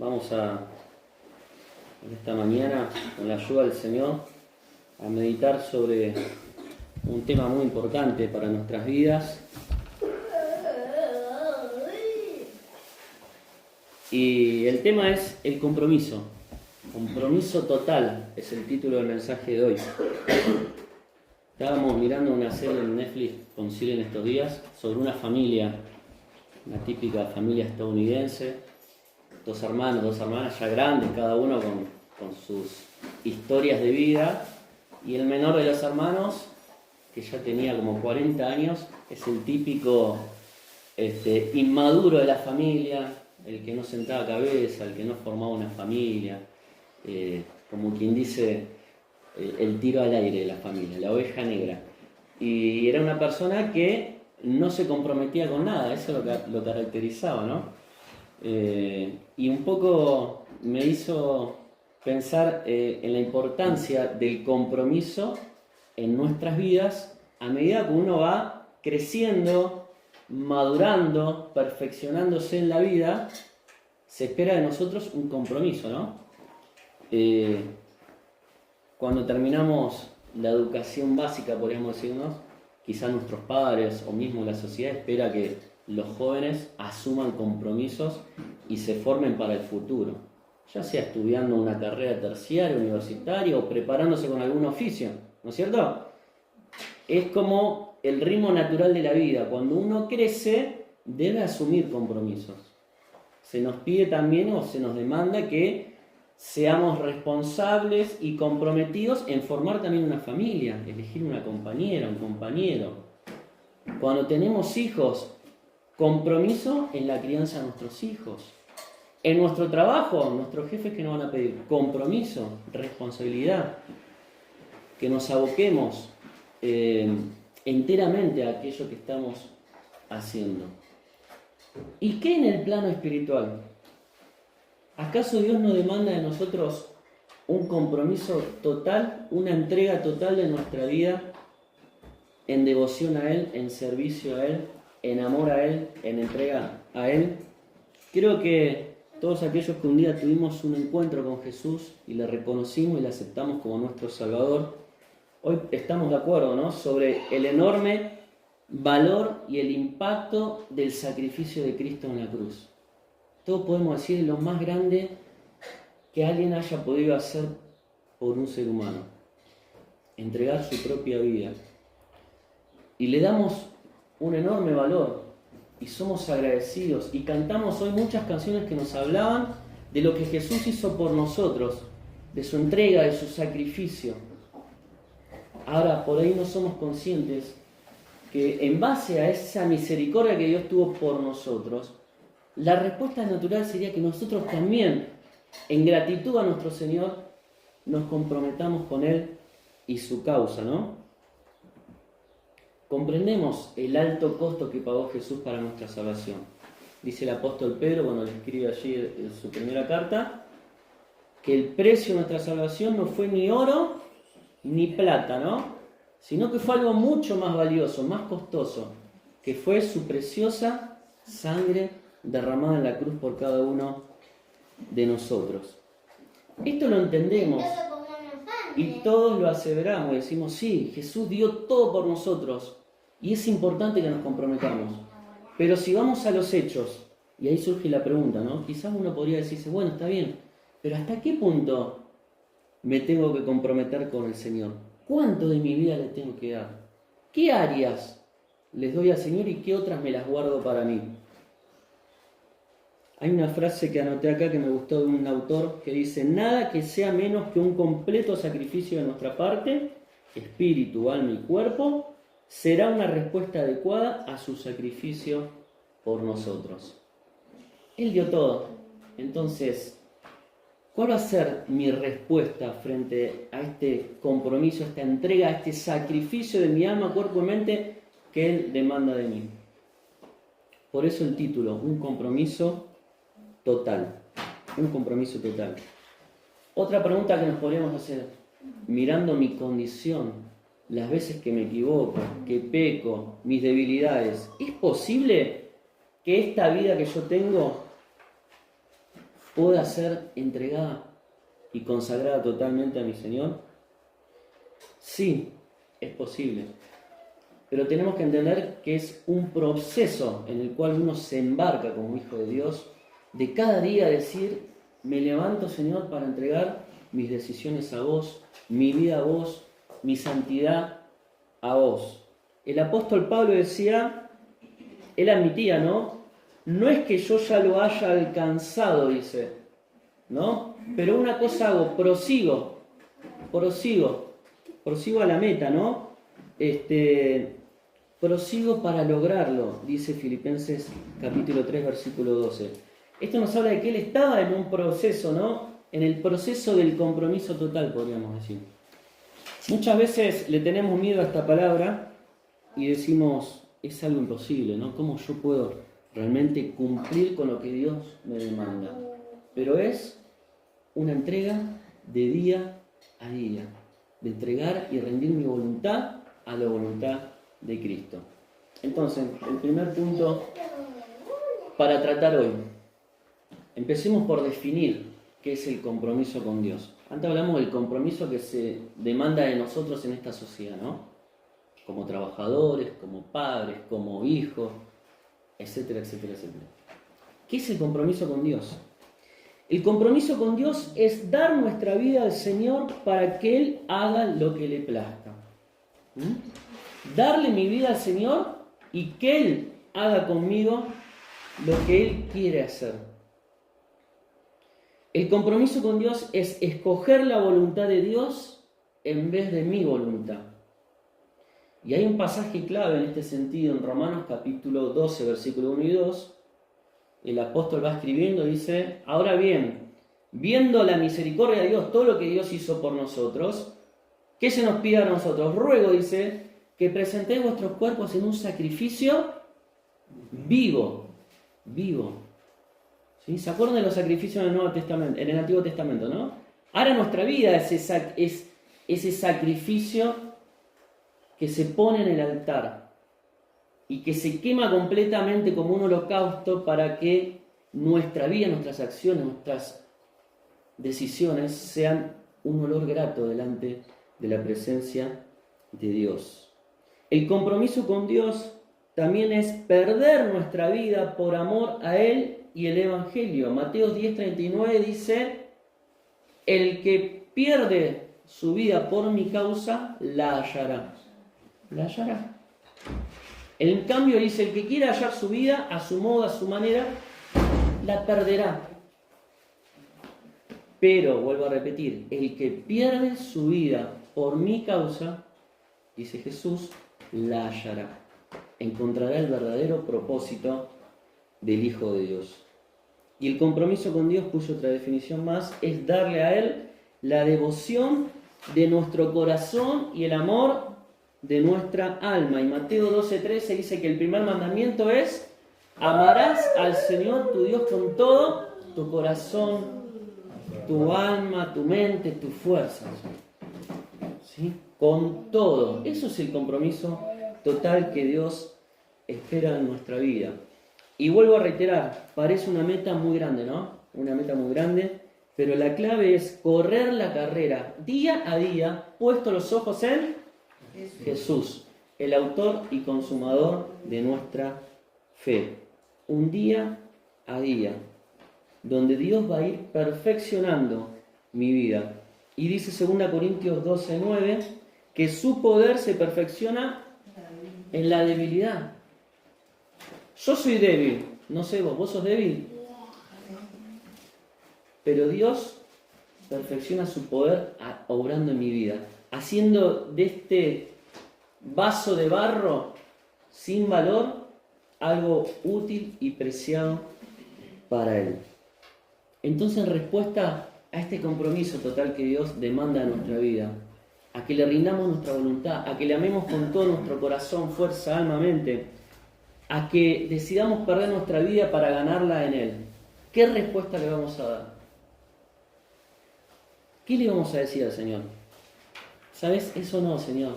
Vamos en esta mañana, con la ayuda del Señor, a meditar sobre un tema muy importante para nuestras vidas. Y el tema es el compromiso. Compromiso total es el título del mensaje de hoy. Estábamos mirando una serie en Netflix con Siri en estos días sobre una familia, una típica familia estadounidense, dos hermanos, dos hermanas ya grandes, cada uno con sus historias de vida, y el menor de los hermanos, que ya tenía como 40 años, es el típico inmaduro de la familia, el que no sentaba cabeza, el que no formaba una familia, como quien dice, el tiro al aire de la familia, la oveja negra. Y era una persona que no se comprometía con nada, eso lo caracterizaba, ¿no? Y un poco me hizo pensar en la importancia del compromiso en nuestras vidas a medida que uno va creciendo, madurando, perfeccionándose en la vida. Se espera de nosotros un compromiso, ¿no? Cuando terminamos la educación básica, podríamos decirnos, quizás nuestros padres o mismo la sociedad espera que los jóvenes asuman compromisos y se formen para el futuro, ya sea estudiando una carrera terciaria, universitaria o preparándose con algún oficio, ¿no es cierto? Es como el ritmo natural de la vida. Cuando uno crece, debe asumir compromisos. Se nos pide también o se nos demanda que seamos responsables y comprometidos en formar también una familia, elegir una compañera, un compañero. Cuando tenemos hijos, compromiso en la crianza de nuestros hijos. En nuestro trabajo, nuestros jefes que nos van a pedir compromiso, responsabilidad, que nos aboquemos enteramente a aquello que estamos haciendo. ¿Y qué en el plano espiritual? ¿Acaso Dios no demanda de nosotros un compromiso total, una entrega total de nuestra vida en devoción a Él, en servicio a Él, en amor a Él, en entrega a Él? Creo que todos aquellos que un día tuvimos un encuentro con Jesús y le reconocimos y le aceptamos como nuestro Salvador, hoy estamos de acuerdo, ¿no?, sobre el enorme valor y el impacto del sacrificio de Cristo en la cruz. Todos podemos decir lo más grande que alguien haya podido hacer por un ser humano, entregar su propia vida. Y le damos un enorme valor y somos agradecidos y cantamos hoy muchas canciones que nos hablaban de lo que Jesús hizo por nosotros, de su entrega, de su sacrificio. Ahora, por ahí no somos conscientes que en base a esa misericordia que Dios tuvo por nosotros, la respuesta natural sería que nosotros también, en gratitud a nuestro Señor, nos comprometamos con Él y su causa, ¿no? Comprendemos el alto costo que pagó Jesús para nuestra salvación. Dice el apóstol Pedro, cuando le escribe allí en su primera carta, que el precio de nuestra salvación no fue ni oro ni plata, ¿no?, sino que fue algo mucho más valioso, más costoso, que fue su preciosa sangre derramada en la cruz por cada uno de nosotros. Esto lo entendemos y todos lo aseveramos, decimos, sí, Jesús dio todo por nosotros y es importante que nos comprometamos. Pero si vamos a los hechos, y ahí surge la pregunta, ¿no? Quizás uno podría decirse, bueno, está bien, pero ¿hasta qué punto me tengo que comprometer con el Señor? ¿Cuánto de mi vida le tengo que dar? ¿Qué áreas les doy al Señor y qué otras me las guardo para mí? Hay una frase que anoté acá que me gustó de un autor que dice: nada que sea menos que un completo sacrificio de nuestra parte, espíritu, alma y cuerpo, será una respuesta adecuada a su sacrificio por nosotros. Él dio todo. Entonces, ¿cuál va a ser mi respuesta frente a este compromiso, a esta entrega, a este sacrificio de mi alma, cuerpo y mente que Él demanda de mí? Por eso el título, un compromiso total. Un compromiso total. Otra pregunta que nos podríamos hacer, mirando mi condición, las veces que me equivoco, que peco, mis debilidades, ¿es posible que esta vida que yo tengo pueda ser entregada y consagrada totalmente a mi Señor? Sí, es posible. Pero tenemos que entender que es un proceso en el cual uno se embarca como hijo de Dios, de cada día decir, me levanto, Señor, para entregar mis decisiones a vos, mi vida a vos, mi santidad a vos. El apóstol Pablo decía, él admitía, ¿no? No es que yo ya lo haya alcanzado, dice, ¿no? Pero una cosa hago, prosigo a la meta, ¿no? Prosigo para lograrlo, dice Filipenses capítulo 3, versículo 12. Esto nos habla de que él estaba en un proceso, ¿no? En el proceso del compromiso total, podríamos decir. Muchas veces le tenemos miedo a esta palabra y decimos, es algo imposible, ¿no? ¿Cómo yo puedo realmente cumplir con lo que Dios me demanda? Pero es una entrega de día a día, de entregar y rendir mi voluntad a la voluntad de Cristo. Entonces, el primer punto para tratar hoy. Empecemos por definir qué es el compromiso con Dios. Antes hablamos del compromiso que se demanda de nosotros en esta sociedad, ¿no? Como trabajadores, como padres, como hijos, etcétera, etcétera, etcétera. ¿Qué es el compromiso con Dios? El compromiso con Dios es dar nuestra vida al Señor para que Él haga lo que le plazca. Darle mi vida al Señor y que Él haga conmigo lo que Él quiere hacer. El compromiso con Dios es escoger la voluntad de Dios en vez de mi voluntad. Y hay un pasaje clave en este sentido en Romanos capítulo 12, versículo 1 y 2. El apóstol va escribiendo y dice, ahora bien, viendo la misericordia de Dios, todo lo que Dios hizo por nosotros, ¿qué se nos pide a nosotros? Ruego, dice, que presentéis vuestros cuerpos en un sacrificio vivo. ¿Sí? ¿Se acuerdan de los sacrificios en el Nuevo Testamento, en el Antiguo Testamento, no? Ahora nuestra vida es ese sacrificio que se pone en el altar y que se quema completamente como un holocausto para que nuestra vida, nuestras acciones, nuestras decisiones sean un olor grato delante de la presencia de Dios. El compromiso con Dios también es perder nuestra vida por amor a Él y el Evangelio. Mateo 10:39 dice, el que pierde su vida por mi causa, la hallará. La hallará. En cambio dice, el que quiera hallar su vida a su modo, a su manera, la perderá. Pero, vuelvo a repetir, el que pierde su vida por mi causa, dice Jesús, la hallará. Encontrará el verdadero propósito del Hijo de Dios. Y el compromiso con Dios, puso otra definición más, es darle a Él la devoción de nuestro corazón y el amor de nuestra alma. Y Mateo 12:13 dice que el primer mandamiento es, amarás al Señor tu Dios con todo tu corazón, tu alma, tu mente, tus fuerzas. ¿Sí? Con todo. Eso es el compromiso total que Dios espera en nuestra vida. Y vuelvo a reiterar, parece una meta muy grande, ¿no? Una meta muy grande, pero la clave es correr la carrera día a día, puesto los ojos en Jesús, el autor y consumador de nuestra fe. Un día a día, donde Dios va a ir perfeccionando mi vida. Y dice 2 Corintios 12:9 que su poder se perfecciona en la debilidad. Yo soy débil, no sé vos sos débil. Pero Dios perfecciona su poder obrando en mi vida, haciendo de este vaso de barro sin valor algo útil y preciado para Él. Entonces, en respuesta a este compromiso total que Dios demanda de nuestra vida, a que le rindamos nuestra voluntad, a que le amemos con todo nuestro corazón, fuerza, alma, mente, a que decidamos perder nuestra vida para ganarla en Él, ¿qué respuesta le vamos a dar? ¿Qué le vamos a decir al Señor? ¿Sabes? Eso no, Señor.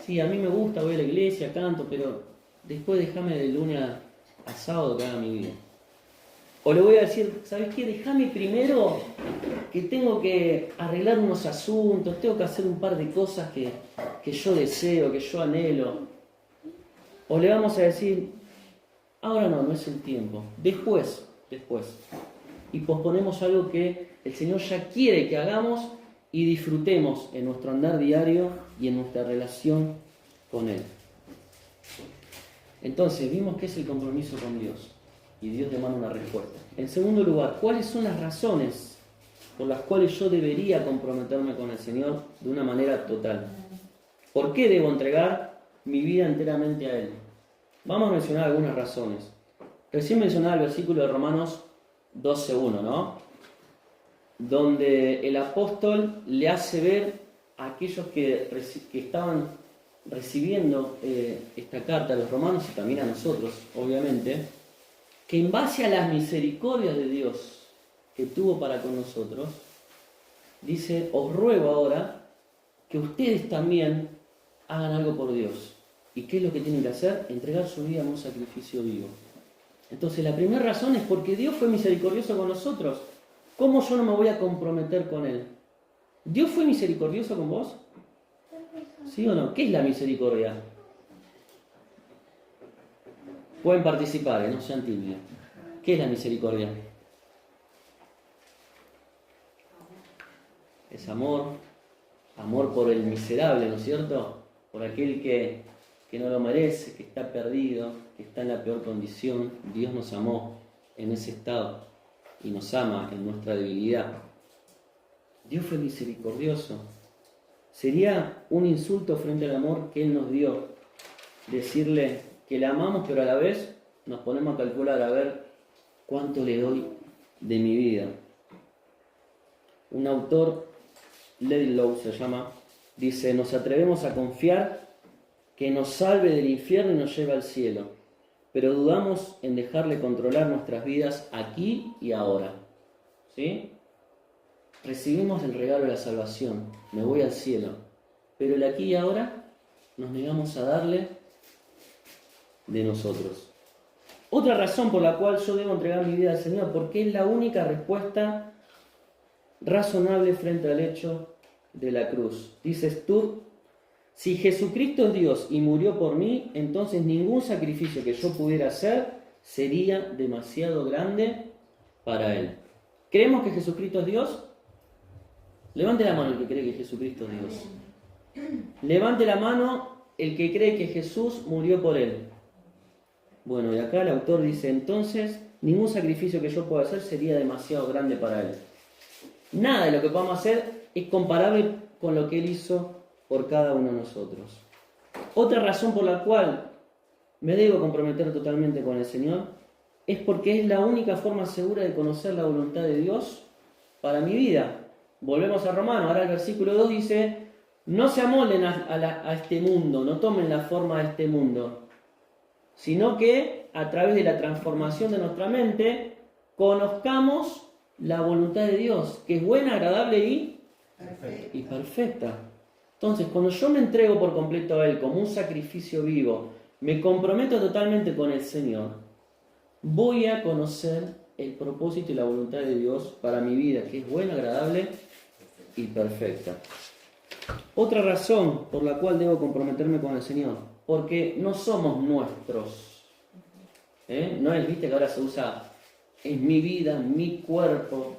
Sí, a mí me gusta, voy a la iglesia, canto, pero después déjame de lunes a sábado que haga mi vida. O le voy a decir, ¿sabes qué? Déjame primero que tengo que arreglar unos asuntos, tengo que hacer un par de cosas que yo deseo, que yo anhelo. O le vamos a decir, ahora no, no es el tiempo, después. Y posponemos algo que el Señor ya quiere que hagamos y disfrutemos en nuestro andar diario y en nuestra relación con Él. Entonces, vimos qué es el compromiso con Dios y Dios demanda una respuesta. En segundo lugar, ¿cuáles son las razones por las cuales yo debería comprometerme con el Señor de una manera total? ¿Por qué debo entregar mi vida enteramente a Él? Vamos a mencionar algunas razones. Recién mencionaba el versículo de Romanos 12:1, ¿no? Donde el apóstol le hace ver a aquellos que estaban recibiendo esta carta a los romanos y también a nosotros, obviamente, que en base a las misericordias de Dios que tuvo para con nosotros, dice, os ruego ahora que ustedes también hagan algo por Dios. ¿Y qué es lo que tienen que hacer? Entregar su vida en un sacrificio vivo. Entonces la primera razón es porque Dios fue misericordioso con nosotros. ¿Cómo yo no me voy a comprometer con Él? ¿Dios fue misericordioso con vos? ¿Sí o no? ¿Qué es la misericordia? Pueden participar, no sean tímidos. ¿Qué es la misericordia? Es amor por el miserable, ¿no es cierto? Por aquel que no lo merece, que está perdido, que está en la peor condición. Dios nos amó en ese estado y nos ama en nuestra debilidad. Dios fue misericordioso. Sería un insulto frente al amor que Él nos dio decirle que le amamos, pero a la vez nos ponemos a calcular a ver cuánto le doy de mi vida. Un autor, Ledlow se llama, dice, nos atrevemos a confiar que nos salve del infierno y nos lleve al cielo, pero dudamos en dejarle controlar nuestras vidas aquí y ahora. ¿Sí? Recibimos el regalo de la salvación, me voy al cielo, pero el aquí y ahora nos negamos a darle de nosotros. Otra razón por la cual yo debo entregar mi vida al Señor, porque es la única respuesta razonable frente al hecho de la cruz. Dices tú, si Jesucristo es Dios y murió por mí, entonces ningún sacrificio que yo pudiera hacer sería demasiado grande para Él. ¿Creemos que Jesucristo es Dios? Levante la mano el que cree que Jesucristo es Dios. Levante la mano el que cree que Jesús murió por Él. Bueno, y acá el autor dice, entonces, ningún sacrificio que yo pueda hacer sería demasiado grande para Él. Nada de lo que podamos hacer es comparable con lo que Él hizo por cada uno de nosotros. Otra razón por la cual me debo comprometer totalmente con el Señor es porque es la única forma segura de conocer la voluntad de Dios para mi vida. Volvemos a Romanos, ahora el versículo 2 dice, no se amolden a este mundo, no tomen la forma de este mundo, sino que a través de la transformación de nuestra mente conozcamos la voluntad de Dios, que es buena, agradable y perfecta. Entonces, cuando yo me entrego por completo a Él como un sacrificio vivo, me comprometo totalmente con el Señor, voy a conocer el propósito y la voluntad de Dios para mi vida, que es buena, agradable y perfecta. Otra razón por la cual debo comprometerme con el Señor, porque no somos nuestros. No es, viste que ahora se usa, es mi vida, mi cuerpo,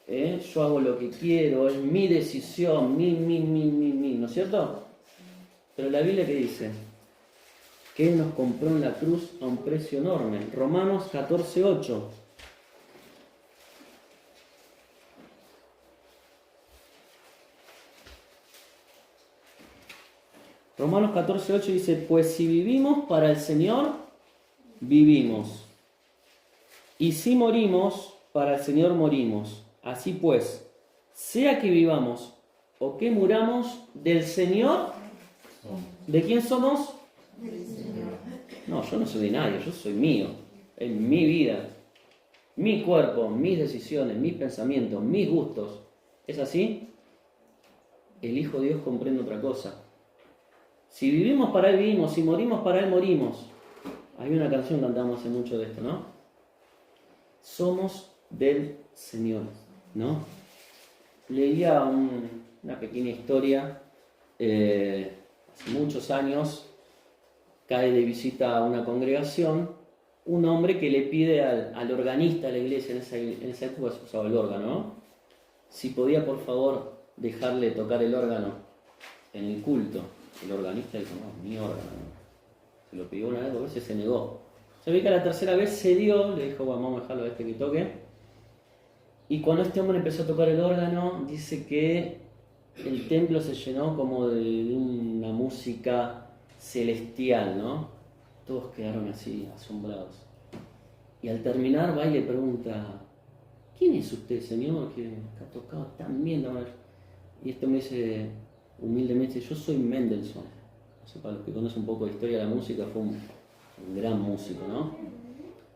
yo hago lo que quiero, es mi decisión, mi, ¿no es cierto? Pero la Biblia que dice que Él nos compró en la cruz a un precio enorme. Romanos 14:8. Romanos 14:8 dice, pues si vivimos para el Señor, vivimos. Y si morimos, para el Señor morimos. Así pues, sea que vivamos o que muramos, del Señor, ¿de quién somos? Del Señor. No, yo no soy de nadie, yo soy mío. Es mi vida, mi cuerpo, mis decisiones, mis pensamientos, mis gustos. ¿Es así? El Hijo de Dios comprende otra cosa. Si vivimos para Él vivimos, si morimos para Él morimos. Hay una canción que cantamos hace mucho de esto, ¿no? somos del Señor, ¿no? Leía una pequeña historia, hace muchos años, cae de visita a una congregación un hombre que le pide al organista de la iglesia, en esa época se usaba el órgano, ¿no? Si podía por favor dejarle tocar el órgano en el culto. El organista dijo, no, mi órgano, ¿no? Se lo pidió una vez, 2 veces se negó. Se ve que a la tercera vez cedió, le dijo, bueno, vamos a dejarlo a este que toque. Y cuando este hombre empezó a tocar el órgano, dice que el templo se llenó como de una música celestial, ¿no? Todos quedaron así, asombrados. Y al terminar va y le pregunta, ¿quién es usted, señor, que ha tocado tan bien? Y este me dice, humildemente, yo soy Mendelssohn. O sea, para los que conocen un poco de historia de la música, fue un gran músico, ¿no?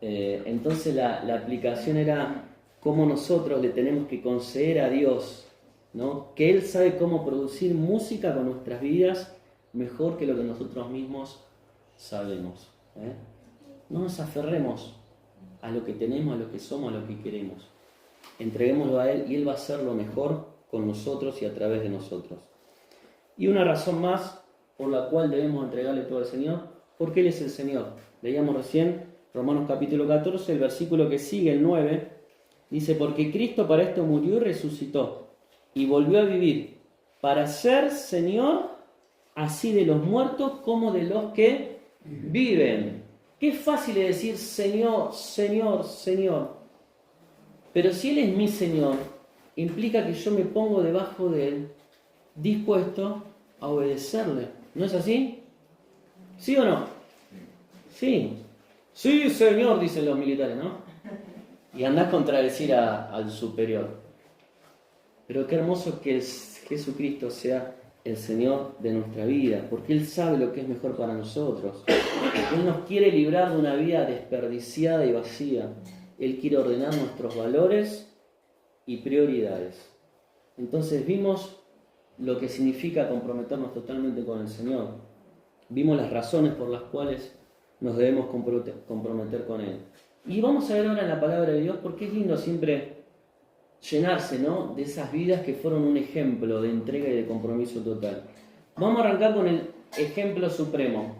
Entonces la aplicación era cómo nosotros le tenemos que conceder a Dios, ¿no? Que Él sabe cómo producir música con nuestras vidas mejor que lo que nosotros mismos sabemos. No nos aferremos a lo que tenemos, a lo que somos, a lo que queremos. Entreguémoslo a Él y Él va a hacer lo mejor con nosotros y a través de nosotros. Y una razón más por la cual debemos entregarle todo al Señor, porque Él es el Señor. Leíamos recién Romanos capítulo 14, el versículo que sigue, el 9, dice, porque Cristo para esto murió y resucitó, y volvió a vivir, para ser Señor así de los muertos como de los que viven. Qué fácil es decir Señor, Señor, Señor. Pero si Él es mi Señor, implica que yo me pongo debajo de Él, dispuesto a obedecerle. ¿No es así? ¿Sí o no? Sí. Sí, Señor, dicen los militares, ¿no? Y andás a contradecir al superior. Pero qué hermoso que Jesucristo sea el Señor de nuestra vida, porque Él sabe lo que es mejor para nosotros. Él nos quiere librar de una vida desperdiciada y vacía. Él quiere ordenar nuestros valores y prioridades. Entonces vimos lo que significa comprometernos totalmente con el Señor. Vimos las razones por las cuales nos debemos comprometer con Él. Y vamos a ver ahora en la palabra de Dios, porque es lindo siempre llenarse, ¿no?, de esas vidas que fueron un ejemplo de entrega y de compromiso total. Vamos a arrancar con el ejemplo supremo.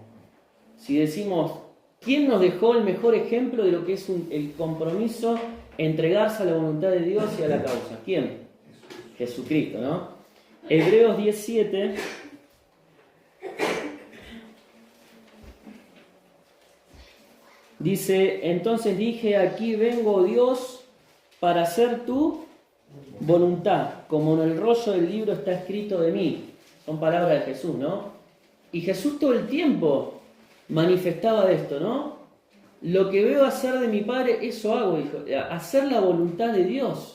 Si decimos, ¿quién nos dejó el mejor ejemplo de lo que es el compromiso, entregarse a la voluntad de Dios y a la causa? ¿Quién? Jesucristo, ¿no? Hebreos 17 dice, entonces dije, aquí vengo, Dios, para hacer tu voluntad, como en el rollo del libro está escrito de mí. Son palabras de Jesús, ¿no? Y Jesús todo el tiempo manifestaba de esto, ¿no? Lo que veo hacer de mi Padre, eso hago, hijo. Hacer la voluntad de Dios.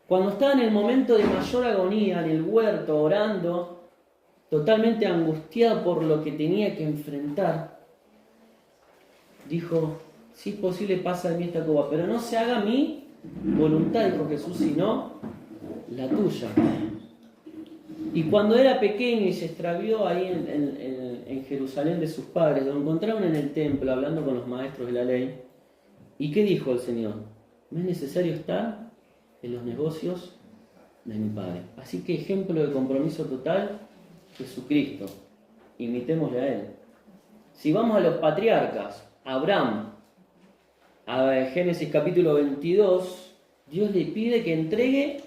Cuando estaba en el momento de mayor agonía, en el huerto, orando, totalmente angustiado por lo que tenía que enfrentar, dijo, si es posible pasa de mí esta copa, pero no se haga mi voluntad, dijo Jesús, sino la tuya. Y cuando era pequeño y se extravió ahí en Jerusalén de sus padres, lo encontraron en el templo hablando con los maestros de la ley. ¿Y qué dijo el Señor? No es necesario estar en los negocios de mi Padre. Así que ejemplo de compromiso total, Jesucristo. Imitémosle a Él. Si vamos a los patriarcas, Abraham, a Génesis capítulo 22, Dios le pide que entregue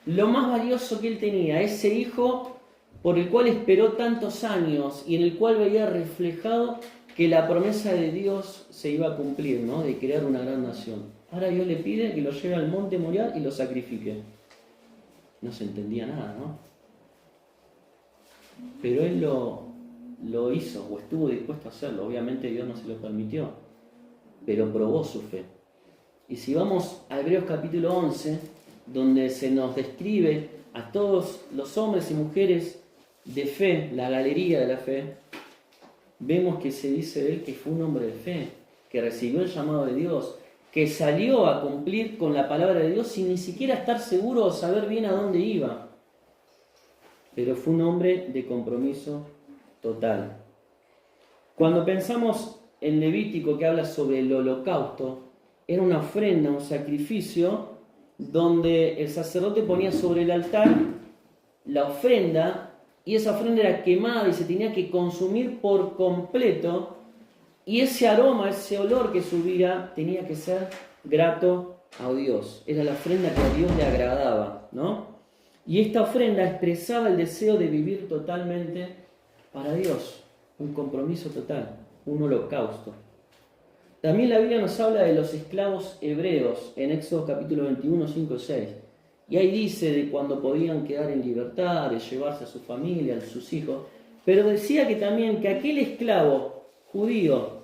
lo más valioso que él tenía, ese hijo por el cual esperó tantos años y en el cual veía reflejado que la promesa de Dios se iba a cumplir, ¿no?, de crear una gran nación. Ahora Dios le pide que lo lleve al monte Moriah y lo sacrifique. No se entendía nada, ¿no? Pero él lo hizo o estuvo dispuesto a hacerlo. Obviamente Dios no se lo permitió, pero probó su fe. Y si vamos a Hebreos capítulo 11, donde se nos describe a todos los hombres y mujeres de fe, la galería de la fe, vemos que se dice de él que fue un hombre de fe, que recibió el llamado de Dios, que salió a cumplir con la palabra de Dios sin ni siquiera estar seguro o saber bien a dónde iba. Pero fue un hombre de compromiso total. Cuando pensamos en Levítico, que habla sobre el holocausto, era una ofrenda, un sacrificio, donde el sacerdote ponía sobre el altar la ofrenda, y esa ofrenda era quemada y se tenía que consumir por completo, y ese aroma, ese olor que subía, tenía que ser grato a Dios. Era la ofrenda que a Dios le agradaba, ¿no? Y esta ofrenda expresaba el deseo de vivir totalmente para Dios, un compromiso total, un holocausto. También la Biblia nos habla de los esclavos hebreos en Éxodo capítulo 21, 5, 6. Y ahí dice de cuando podían quedar en libertad, de llevarse a su familia, a sus hijos. Pero decía que también que aquel esclavo judío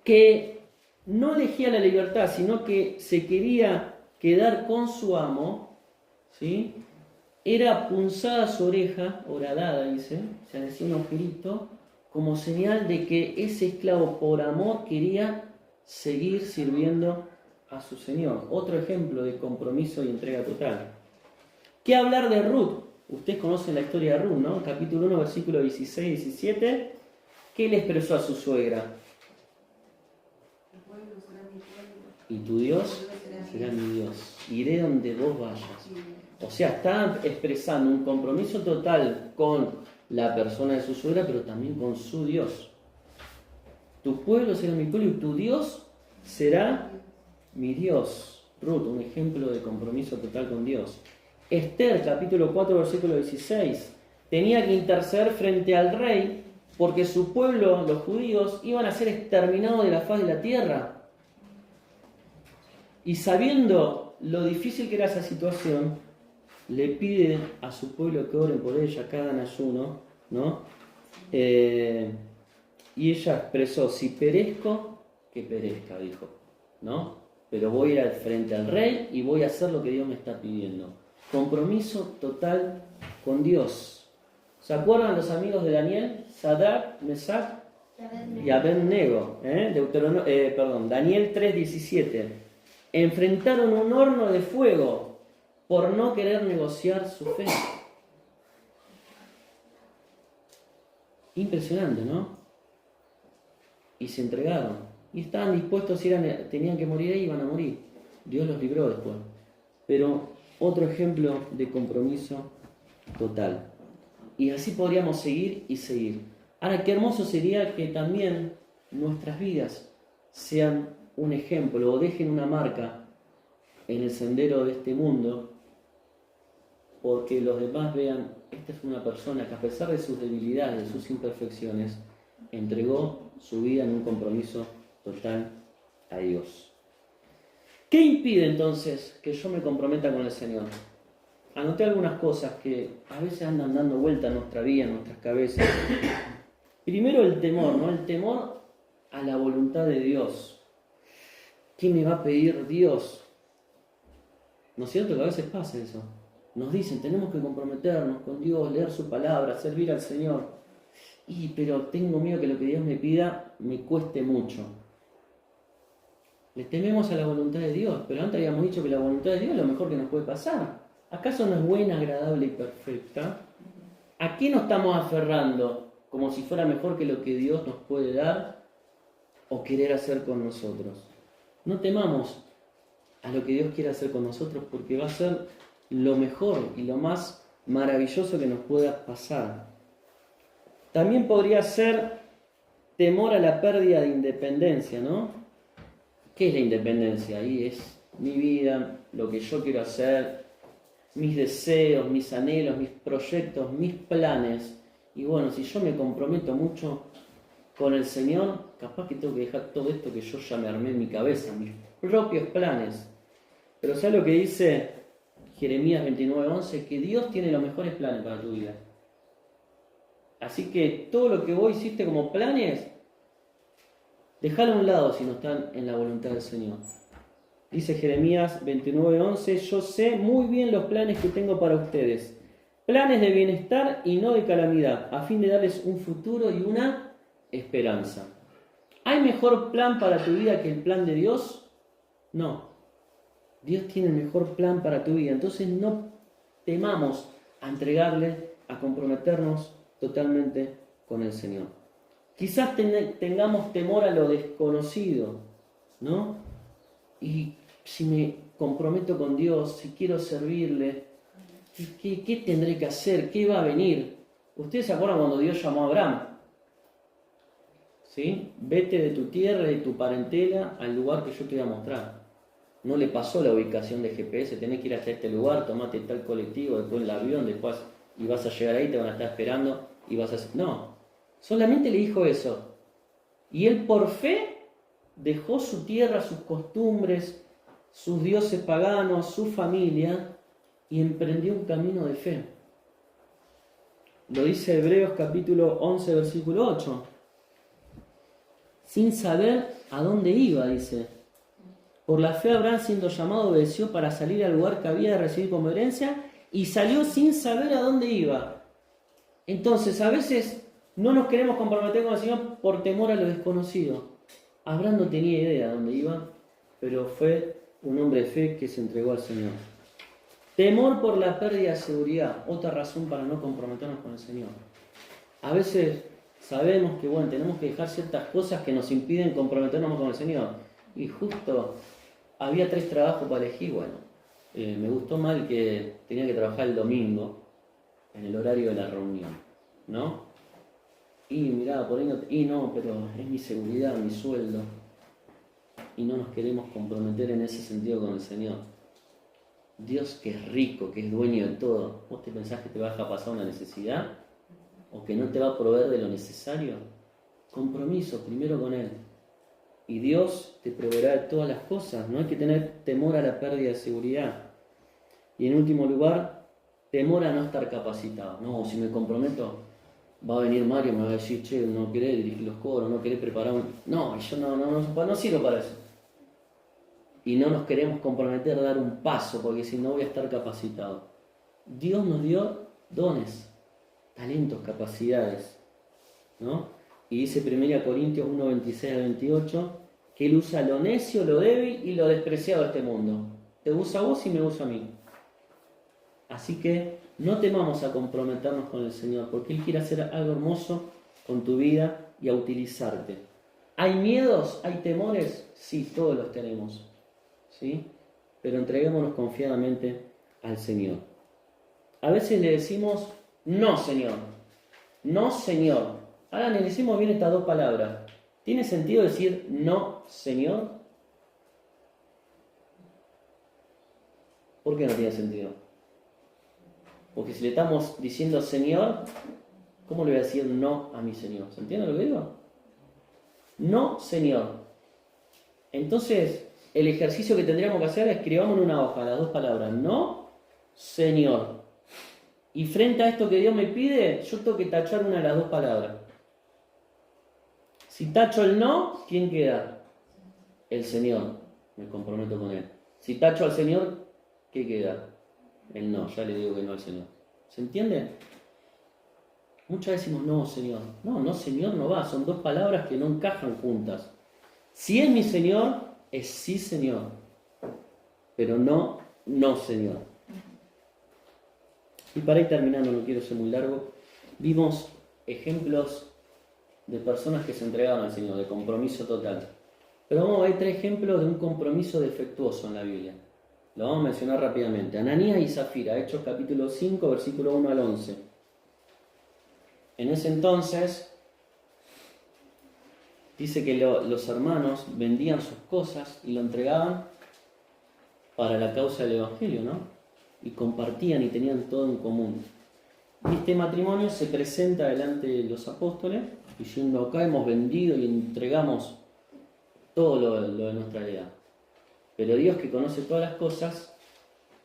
que no elegía la libertad, sino que se quería quedar con su amo, ¿sí?, era punzada su oreja, horadada, dice, se decía un agujerito, como señal de que ese esclavo por amor quería seguir sirviendo a su Señor. Otro ejemplo de compromiso y entrega total. ¿Qué hablar de Ruth? Ustedes conocen la historia de Ruth, ¿no? Capítulo 1, versículo 16 y 17. ¿Qué le expresó a su suegra? Y tu Dios será mi Dios. Iré donde vos vayas. O sea, está expresando un compromiso total con la persona de su suegra, pero también con su Dios. Tu pueblo será mi pueblo y tu Dios será mi Dios. Ruth, un ejemplo de compromiso total con Dios. Esther, capítulo 4, versículo 16, tenía que interceder frente al rey porque su pueblo, los judíos, iban a ser exterminados de la faz de la tierra. Y sabiendo lo difícil que era esa situación, le pide a su pueblo que oren por ella, que hagan ayuno, ¿no? Y ella expresó, si perezco, que perezca, dijo, ¿no? Pero voy a ir al frente al rey y voy a hacer lo que Dios me está pidiendo. Compromiso total con Dios. ¿Se acuerdan los amigos de Daniel? Sadrach, Mesach y Abednego. Daniel 3:17. Enfrentaron un horno de fuego por no querer negociar su fe. Impresionante, ¿no? Y se entregaron. Y estaban dispuestos, tenían que morir ahí, iban a morir. Dios los libró después. Pero otro ejemplo de compromiso total. Y así podríamos seguir y seguir. Ahora, qué hermoso sería que también nuestras vidas sean un ejemplo o dejen una marca en el sendero de este mundo, porque los demás vean, esta es una persona que a pesar de sus debilidades, de sus imperfecciones, entregó su vida en un compromiso total a Dios. ¿Qué impide entonces que yo me comprometa con el Señor? Anoté algunas cosas que a veces andan dando vuelta en nuestra vida, en nuestras cabezas. Primero el temor, ¿no? El temor a la voluntad de Dios. ¿Qué me va a pedir Dios? ¿No es cierto que a veces pasa eso? Nos dicen, tenemos que comprometernos con Dios, leer su palabra, servir al Señor. Pero tengo miedo que lo que Dios me pida me cueste mucho. Le tememos a la voluntad de Dios, pero antes habíamos dicho que la voluntad de Dios es lo mejor que nos puede pasar. ¿Acaso no es buena, agradable y perfecta? ¿A qué nos estamos aferrando como si fuera mejor que lo que Dios nos puede dar o querer hacer con nosotros? No temamos a lo que Dios quiere hacer con nosotros, porque va a ser lo mejor y lo más maravilloso que nos pueda pasar. También podría ser temor a la pérdida de independencia, ¿no? ¿Qué es la independencia? Ahí es mi vida, lo que yo quiero hacer, mis deseos, mis anhelos, mis proyectos, mis planes. Y bueno, si yo me comprometo mucho con el Señor, capaz que tengo que dejar todo esto que yo ya me armé en mi cabeza, mis propios planes. Pero ¿sabes lo que dice Jeremías 29:11? Que Dios tiene los mejores planes para tu vida. Así que todo lo que vos hiciste como planes, dejalo a un lado si no están en la voluntad del Señor. Dice Jeremías 29:11, yo sé muy bien los planes que tengo para ustedes, planes de bienestar y no de calamidad, a fin de darles un futuro y una esperanza. ¿Hay mejor plan para tu vida que el plan de Dios? No. Dios tiene el mejor plan para tu vida. Entonces no temamos a entregarle, a comprometernos totalmente con el Señor. Quizás tengamos temor a lo desconocido, ¿no? y si me comprometo con Dios, si quiero servirle, ¿qué tendré que hacer? ¿Qué va a venir? ¿Ustedes se acuerdan cuando Dios llamó a Abraham? ¿Sí? Vete de tu tierra, de tu parentela, al lugar que yo te voy a mostrar. No le pasó la ubicación de GPS, tenés que ir hasta este lugar, tomate tal colectivo, después el avión, después y vas a llegar ahí, te van a estar esperando y vas a... No, solamente le dijo eso. Y él por fe dejó su tierra, sus costumbres, sus dioses paganos, su familia, y emprendió un camino de fe. Lo dice Hebreos capítulo 11, versículo 8. Sin saber a dónde iba, dice. Por la fe Abraham, siendo llamado, obedeció para salir al lugar que había de recibir como herencia, y salió sin saber a dónde iba. Entonces, a veces no nos queremos comprometer con el Señor por temor a lo desconocido. Abraham no tenía idea de dónde iba, pero fue un hombre de fe que se entregó al Señor. Temor por la pérdida de seguridad, otra razón para no comprometernos con el Señor. A veces sabemos que tenemos que dejar ciertas cosas que nos impiden comprometernos con el Señor. Y justo había 3 trabajos para elegir. Me gustó mal que tenía que trabajar el domingo en el horario de la reunión, ¿no? Y mirá, por ahí no, pero es mi seguridad, mi sueldo. Y no nos queremos comprometer en ese sentido con el Señor. Dios, que es rico, que es dueño de todo, ¿vos te pensás que te vas a pasar una necesidad? ¿O que no te va a proveer de lo necesario? Compromiso primero con Él. Y Dios te proveerá de todas las cosas. No hay que tener temor a la pérdida de seguridad. Y en último lugar, temor a no estar capacitado. No, si me comprometo, va a venir Mario y me va a decir, che, no querés dirigir los coros, no querés preparar un... No, yo no sirvo para eso. Y no nos queremos comprometer a dar un paso, porque si no voy a estar capacitado. Dios nos dio dones, talentos, capacidades, ¿no? Y dice 1 Corintios 1, 26 al 28, que Él usa lo necio, lo débil y lo despreciado de este mundo. Te usa a vos y me usa a mí. Así que no temamos a comprometernos con el Señor, porque Él quiere hacer algo hermoso con tu vida y a utilizarte. ¿Hay miedos? ¿Hay temores? Sí, todos los tenemos. ¿Sí? Pero entreguémonos confiadamente al Señor. A veces le decimos, no, Señor. No, Señor. Ahora analicemos bien estas 2 palabras. ¿Tiene sentido decir no, Señor? ¿Por qué no tiene sentido? Porque si le estamos diciendo Señor, ¿cómo le voy a decir no a mi Señor? ¿Se entiende lo que digo? No, Señor. Entonces, el ejercicio que tendríamos que hacer es escribamos en una hoja las 2 palabras, no, Señor. Y frente a esto que Dios me pide, yo tengo que tachar una de las 2 palabras. Si tacho el no, ¿quién queda? El Señor. Me comprometo con Él. Si tacho al Señor, ¿qué queda? El no. Ya le digo que no al Señor. ¿Se entiende? Muchas veces decimos, no, Señor. No, Señor no va. Son 2 palabras que no encajan juntas. Si es mi Señor, es sí, Señor. Pero no, Señor. Y para ir terminando, no quiero ser muy largo, vimos ejemplos de personas que se entregaron al Señor, de compromiso total. Pero vamos a ver 3 ejemplos de un compromiso defectuoso en la Biblia. Lo vamos a mencionar rápidamente. Ananías y Zafira, Hechos capítulo 5, versículo 1 al 11. En ese entonces, dice que los hermanos vendían sus cosas y lo entregaban para la causa del Evangelio, ¿no? Y compartían y tenían todo en común. Y este matrimonio se presenta delante de los apóstoles, diciendo, acá hemos vendido y entregamos todo lo de nuestra heredad. Pero Dios, que conoce todas las cosas,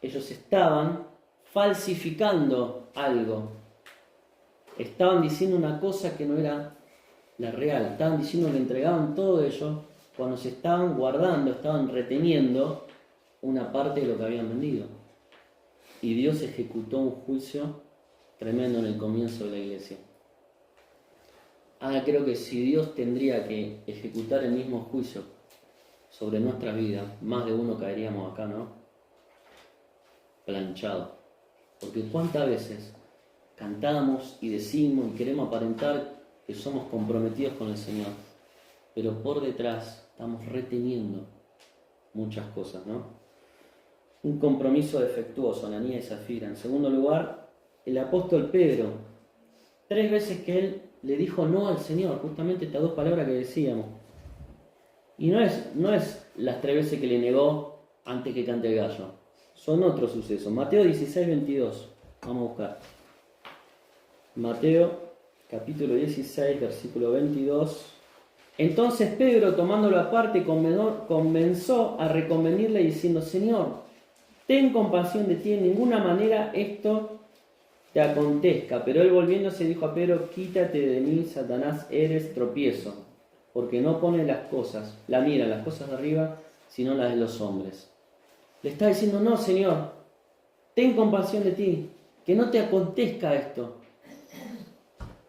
ellos estaban falsificando algo. Estaban diciendo una cosa que no era la real. Estaban diciendo que entregaban todo ello cuando se estaban guardando, estaban reteniendo una parte de lo que habían vendido. Y Dios ejecutó un juicio tremendo en el comienzo de la iglesia. Ahora creo que si Dios tendría que ejecutar el mismo juicio sobre nuestra vida, más de uno caeríamos acá, ¿no? Planchado. Porque cuántas veces cantamos y decimos y queremos aparentar que somos comprometidos con el Señor, pero por detrás estamos reteniendo muchas cosas, ¿no? Un compromiso defectuoso, Ananías y Zafira. En segundo lugar, el apóstol Pedro. 3 veces que él le dijo no al Señor, justamente estas 2 palabras que decíamos. Y no es las 3 veces que le negó antes que cante el gallo. Son otros sucesos. Mateo 16, 22. Vamos a buscar. Mateo, capítulo 16, versículo 22. Entonces Pedro, tomándolo aparte, comenzó a reconvenirle diciendo: Señor, ten compasión de ti, en ninguna manera esto te acontezca. Pero él volviéndose dijo a Pedro: quítate de mí, Satanás, eres tropiezo, porque no pone las cosas, la mira, las cosas de arriba, sino las de los hombres. Le está diciendo: no, Señor, ten compasión de ti, que no te acontezca esto.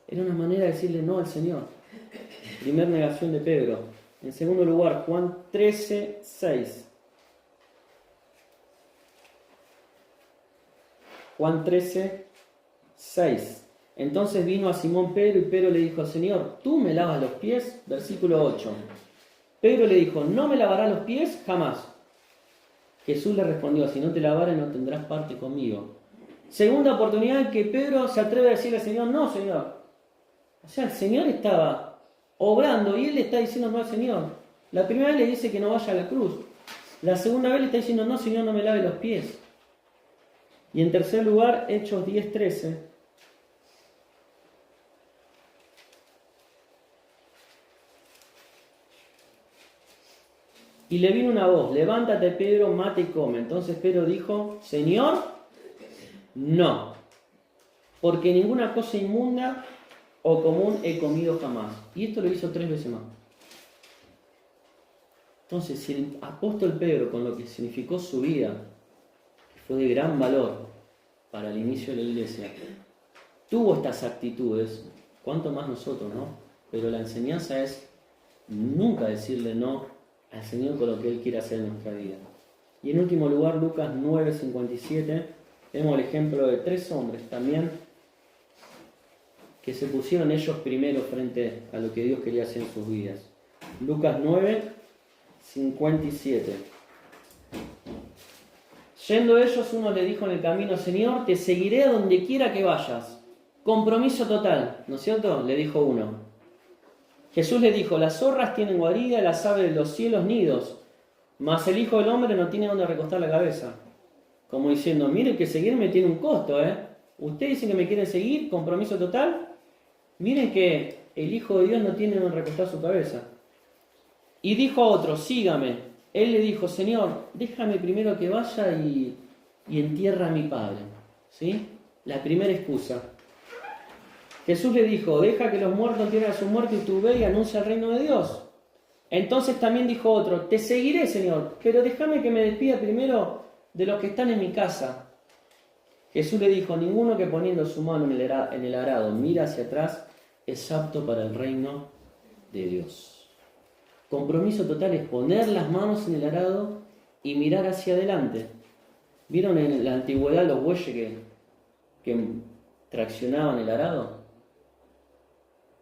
Era una manera de decirle no al Señor. Primer negación de Pedro. En segundo lugar, Juan 13, 6. Juan 13, 6. Entonces vino a Simón Pedro y Pedro le dijo: Señor, ¿tú me lavas los pies? Versículo 8. Pedro le dijo: ¿no me lavarás los pies? Jamás. Jesús le respondió: si no te lavares no tendrás parte conmigo. Segunda oportunidad en que Pedro se atreve a decirle al Señor: no, Señor. O sea, el Señor estaba obrando y él le está diciendo no al Señor. La primera vez le dice que no vaya a la cruz. La segunda vez le está diciendo: no, Señor, no me lave los pies. Y en tercer lugar, Hechos 10, 13. Y le vino una voz: levántate, Pedro, mate y come. Entonces Pedro dijo: Señor, no, porque ninguna cosa inmunda o común he comido jamás. Y esto lo hizo 3 veces más. Entonces, si el apóstol Pedro, con lo que significó su vida, que fue de gran valor para el inicio de la iglesia, tuvo estas actitudes, cuánto más nosotros, ¿no? Pero la enseñanza es nunca decirle no al Señor con lo que Él quiere hacer en nuestra vida. Y en último lugar, Lucas 9, 57, tenemos el ejemplo de 3 hombres también que se pusieron ellos primero frente a lo que Dios quería hacer en sus vidas. Lucas 9, 57. Yendo ellos, uno le dijo en el camino: Señor, te seguiré a donde quiera que vayas. Compromiso total, ¿no es cierto? Le dijo uno. Jesús le dijo: las zorras tienen guarida, las aves de los cielos nidos, mas el Hijo del Hombre no tiene donde recostar la cabeza. Como diciendo: miren que seguirme tiene un costo, ¿eh? Ustedes dicen que me quieren seguir, compromiso total. Miren que el Hijo de Dios no tiene donde recostar su cabeza. Y dijo a otro: sígame. Él le dijo: Señor, déjame primero que vaya y entierra a mi padre. ¿Sí? La primera excusa. Jesús le dijo: deja que los muertos entierren a su muerto y tú ve y anuncia el reino de Dios. Entonces también dijo otro: te seguiré, Señor, pero déjame que me despida primero de los que están en mi casa. Jesús le dijo: ninguno que poniendo su mano en el arado mira hacia atrás es apto para el reino de Dios. Compromiso total es poner las manos en el arado y mirar hacia adelante. ¿Vieron en la antigüedad los bueyes que traccionaban el arado?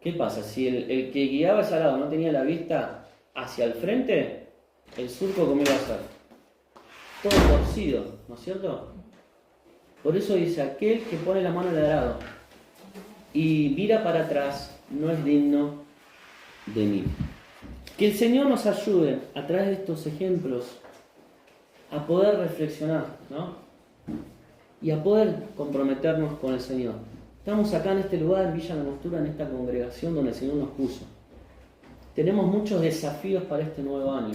¿Qué pasa? Si el que guiaba ese arado no tenía la vista hacia el frente, el surco, ¿cómo iba a ser? Todo torcido, ¿no es cierto? Por eso dice: aquel que pone la mano en el arado y mira para atrás no es digno de mí. Que el Señor nos ayude a través de estos ejemplos a poder reflexionar, ¿no? Y a poder comprometernos con el Señor. Estamos acá en este lugar, en Villa Langostura, en esta congregación donde el Señor nos puso. Tenemos muchos desafíos para este nuevo año.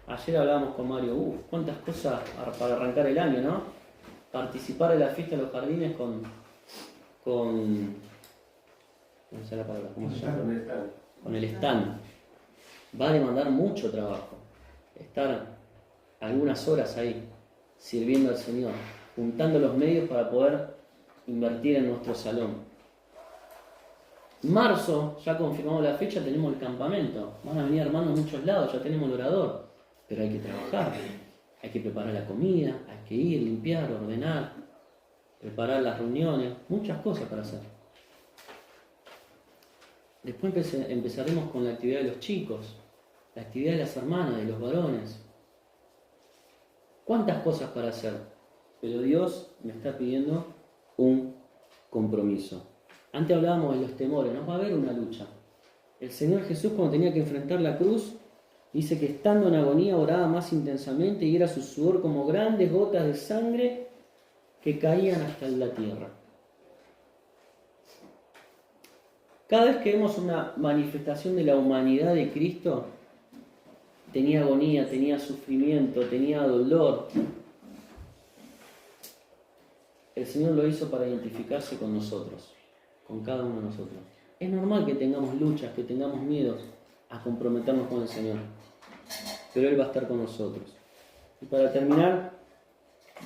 Ayer hablábamos con Mario, cuántas cosas para arrancar el año, ¿no? Participar de la fiesta de los jardines con no sé la palabra, ¿cómo se llama? Con el stand. Va a demandar mucho trabajo. Estar algunas horas ahí, sirviendo al Señor, juntando los medios para poder invertir en nuestro salón. Marzo, ya confirmamos la fecha, tenemos el campamento. Van a venir hermanos de muchos lados, ya tenemos el orador. Pero hay que trabajar. Hay que preparar la comida, hay que ir, limpiar, ordenar, preparar las reuniones, muchas cosas para hacer. Después empezaremos con la actividad de los chicos, la actividad de las hermanas, de los varones. ¿Cuántas cosas para hacer? Pero Dios me está pidiendo un compromiso. Antes hablábamos de los temores, nos va a haber una lucha. El Señor Jesús, cuando tenía que enfrentar la cruz, dice que estando en agonía oraba más intensamente y era su sudor como grandes gotas de sangre que caían hasta en la tierra. Cada vez que vemos una manifestación de la humanidad de Cristo, tenía agonía, tenía sufrimiento, tenía dolor. El Señor lo hizo para identificarse con nosotros, con cada uno de nosotros. Es normal que tengamos luchas, que tengamos miedos a comprometernos con el Señor, pero Él va a estar con nosotros. Y para terminar,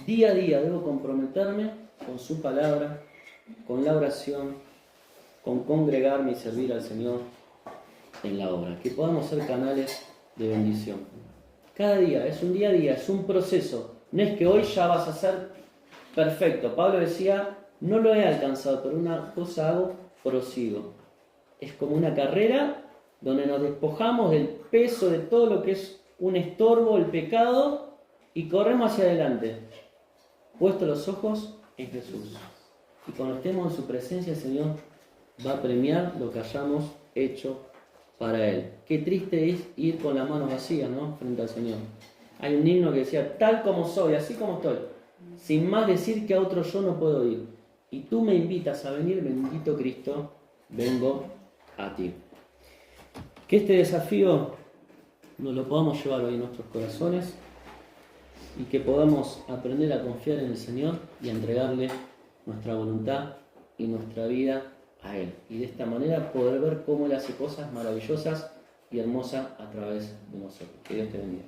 día a día debo comprometerme con su palabra, con la oración, con congregarme y servir al Señor en la obra. Que podamos ser canales de bendición. Cada día, es un día a día, es un proceso. No es que hoy ya vas a ser perfecto. Pablo decía, no lo he alcanzado, pero una cosa hago, prosigo. Es como una carrera donde nos despojamos del peso de todo lo que es un estorbo, el pecado, y corremos hacia adelante, puestos los ojos en Jesús. Y cuando estemos en su presencia, el Señor va a premiar lo que hayamos hecho para Él. Qué triste es ir con las manos vacías, ¿no?, frente al Señor. Hay un himno que decía, tal como soy, así como estoy, sin más decir que a otro yo no puedo ir. Y tú me invitas a venir, bendito Cristo, vengo a ti. Que este desafío nos lo podamos llevar hoy en nuestros corazones y que podamos aprender a confiar en el Señor y a entregarle nuestra voluntad y nuestra vida a Él. Y de esta manera poder ver cómo Él hace cosas maravillosas y hermosas a través de nosotros. Que Dios te bendiga.